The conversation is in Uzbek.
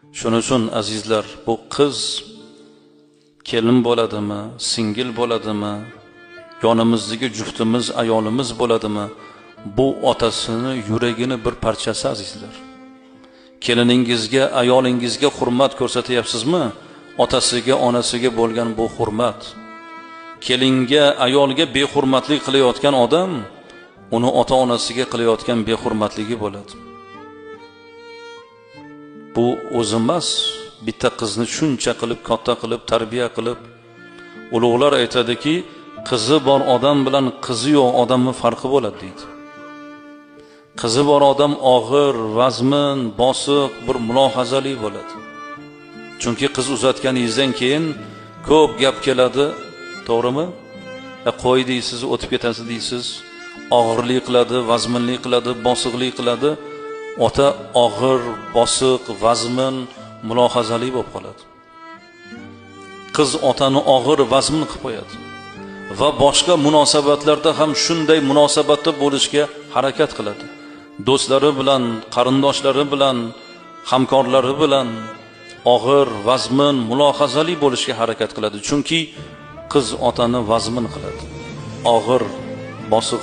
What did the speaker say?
Shuning uchun azizlar, bu qiz kelin bo'ladimi, singil bo'ladimi, yonimizdagi juftimiz, ayolimiz bo'ladimi, bu otasini yuragini bir parchasi azizlar. Keliningizga, ayolingizga hurmat ko'rsatyapsizmi? Otasiga, onasiga bo'lgan bu hurmat. Kelinga, ayolga behurmatlik qilayotgan odam, uni ota-onasiga qilayotgan behurmatligi bo'ladi. Bu o'zi emas, bitta qizni shuncha qilib, katta qilib, tarbiya qilib, ulug'lar aytadiki, qizi bor odam bilan qizi yo'q odamning farqi bo'ladi deydi. Qizi bor odam og'ir, vazmin, bosiq, bir mulohazali bo'ladi. Chunki qiz uzatganingizdan keyin ko'p gap keladi, to'g'rimi? Qo'y deysiz, o'tib ketasiz deysiz, og'irlik qiladi, vazminlik qiladi, bosiqlik qiladi. Ota og'ir, bosiq, vazmin, mulohazali bo'lib qoladi. Qiz otani og'ir, vazmin qilib qo'yadi. Va boshqa munosabatlarda ham shunday munosabatda bo'lishga harakat qiladi. Do'stlari bilan, qarindoshlari bilan, hamkorlari bilan og'ir, vazmin, mulohazali bo'lishga harakat qiladi. Chunki qiz otani vazmin qiladi. Og'ir, bosiq